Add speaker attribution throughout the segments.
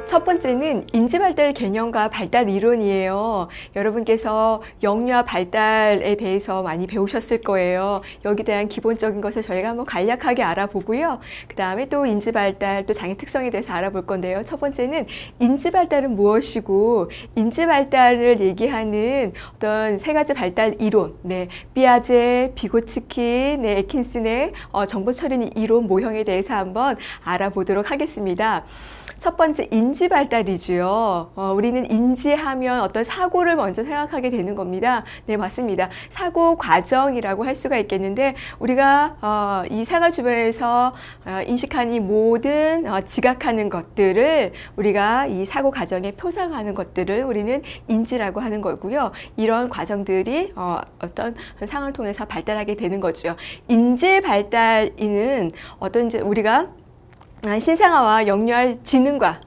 Speaker 1: 첫 번째는 인지발달 개념과 발달 이론이에요. 여러분께서 영유아 발달에 대해서 많이 배우셨을 거예요. 여기에 대한 기본적인 것을 저희가 한번 간략하게 알아보고요. 그 다음에 또 인지발달, 또 장애 특성에 대해서 알아볼 건데요. 첫 번째는 인지발달은 무엇이고, 인지발달을 얘기하는 어떤 세 가지 발달 이론, 피아제, 비고츠키, 에킨슨의 정보처리 이론 모형에 대해서 한번 알아보도록 하겠습니다. 첫 번째, 인지발달이죠. 우리는 인지하면 어떤 사고를 먼저 생각하게 되는 겁니다. 네, 맞습니다. 사고 과정이라고 할 수가 있겠는데, 우리가 이 생활 주변에서 인식한 이 모든 지각하는 것들을 우리가 이 사고 과정에 표상하는 것들을 우리는 인지라고 하는 거고요. 이런 과정들이 어떤 상황을 통해서 발달하게 되는 거죠. 인지 발달이는 어떤 우리가 신생아와 영유아 지능과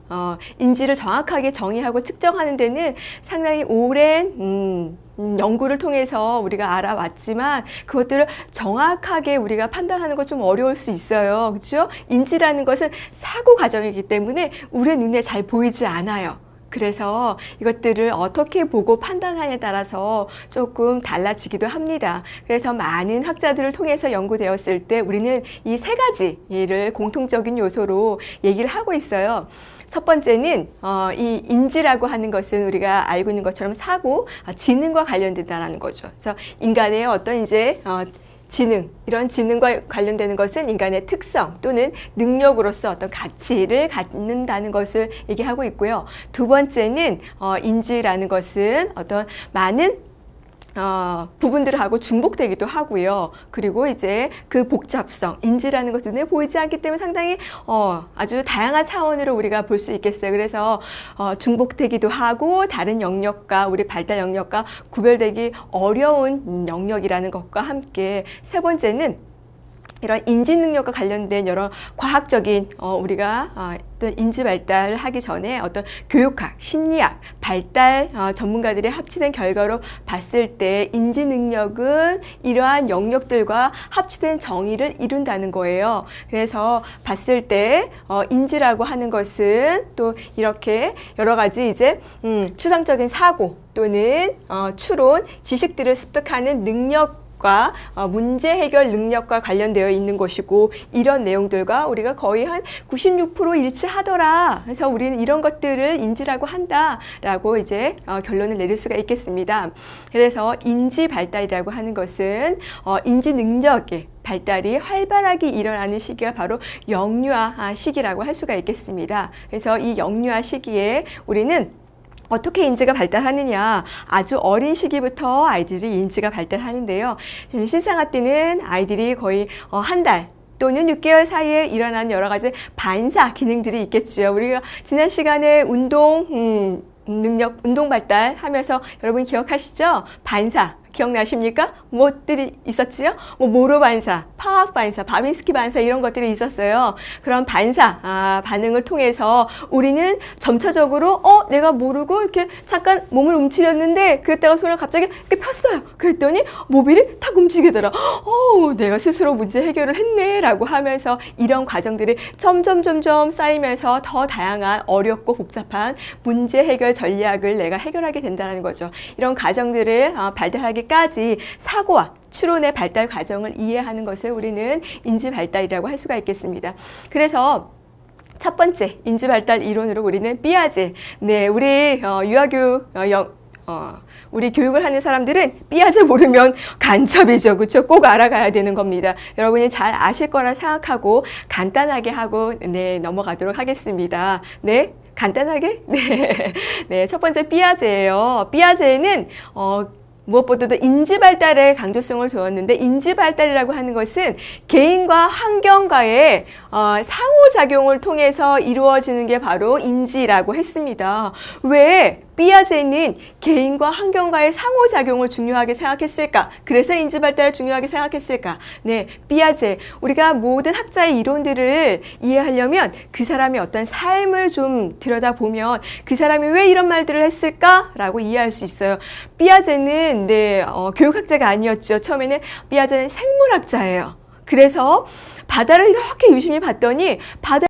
Speaker 1: 인지를 정확하게 정의하고 측정하는 데는 상당히 오랜 연구를 통해서 우리가 알아왔지만 그것들을 정확하게 우리가 판단하는 것 좀 어려울 수 있어요. 그렇죠? 인지라는 것은 사고 과정이기 때문에 우리의 눈에 잘 보이지 않아요. 그래서 이것들을 어떻게 보고 판단하냐에 따라서 조금 달라지기도 합니다. 그래서 많은 학자들을 통해서 연구되었을 때 우리는 이 세 가지를 공통적인 요소로 얘기를 하고 있어요. 첫 번째는 이 인지라고 하는 것은 우리가 알고 있는 것처럼 사고, 지능과 관련된다는 거죠. 그래서 인간의 어떤 지능, 이런 지능과 관련되는 것은 인간의 특성 또는 능력으로서 어떤 가치를 갖는다는 것을 얘기하고 있고요. 두 번째는 인지라는 것은 어떤 많은 부분들하고 중복되기도 하고요. 그리고 이제 그 복잡성, 인지라는 것은 눈에 보이지 않기 때문에 상당히 아주 다양한 차원으로 우리가 볼 수 있겠어요. 그래서 중복되기도 하고 다른 영역과 우리 발달 영역과 구별되기 어려운 영역이라는 것과 함께 세 번째는 이런 인지 능력과 관련된 여러 과학적인 우리가 인지 발달을 하기 전에 어떤 교육학, 심리학, 발달 전문가들이 합치된 결과로 봤을 때 인지 능력은 이러한 영역들과 합치된 정의를 이룬다는 거예요. 그래서 봤을 때 인지라고 하는 것은 또 이렇게 여러 가지 이제 추상적인 사고 또는 추론, 지식들을 습득하는 능력 문제 해결 능력과 관련되어 있는 것이고 이런 내용들과 우리가 거의 한 96% 일치하더라. 그래서 우리는 이런 것들을 인지라고 한다라고 이제 결론을 내릴 수가 있겠습니다. 그래서 인지 발달이라고 하는 것은 인지 능력의 발달이 활발하게 일어나는 시기가 바로 영유아 시기라고 할 수가 있겠습니다. 그래서 이 영유아 시기에 우리는 어떻게 인지가 발달하느냐. 아주 어린 시기부터 아이들이 인지가 발달하는데요. 신생아 때는 아이들이 거의 한 달 또는 6개월 사이에 일어나는 여러 가지 반사 기능들이 있겠죠. 우리가 지난 시간에 운동 능력, 발달 하면서 여러분 기억하시죠? 반사. 기억나십니까? 무엇들이 있었지요? 모로 반사, 파악 반사, 바빈스키 반사 이런 것들이 있었어요. 그런 반사, 반응을 통해서 우리는 점차적으로 내가 모르고 이렇게 잠깐 몸을 움츠렸는데 그랬다가 손을 갑자기 이렇게 폈어요. 그랬더니 모빌이 탁 움직이더라. 내가 스스로 문제 해결을 했네 라고 하면서 이런 과정들이 점점 쌓이면서 더 다양한 어렵고 복잡한 문제 해결 전략을 내가 해결하게 된다는 거죠. 이런 과정들을 발달하기까지 사고와 추론의 발달 과정을 이해하는 것을 우리는 인지 발달이라고 할 수가 있겠습니다. 그래서 첫 번째 인지 발달 이론으로 우리는 피아제. 네, 우리 유아교육 우리 교육을 하는 사람들은 피아제 모르면 간첩이죠. 그렇죠? 꼭 알아가야 되는 겁니다. 여러분이 잘 아실 거라 생각하고 간단하게 하고 넘어가도록 하겠습니다. 네. 간단하게? 네. 첫 번째 피아제예요. 피아제는 무엇보다도 인지 발달의 강조성을 두었는데 인지 발달이라고 하는 것은 개인과 환경과의 상호작용을 통해서 이루어지는 게 바로 인지라고 했습니다. 왜 피아제는 개인과 환경과의 상호작용을 중요하게 생각했을까? 그래서 인지 발달을 중요하게 생각했을까? 네, 피아제. 우리가 모든 학자의 이론들을 이해하려면 그 사람의 어떤 삶을 좀 들여다보면 그 사람이 왜 이런 말들을 했을까라고 이해할 수 있어요. 피아제는 교육학자가 아니었죠. 처음에는 피아제는 생물학자예요. 그래서 바다를 이렇게 유심히 봤더니 바다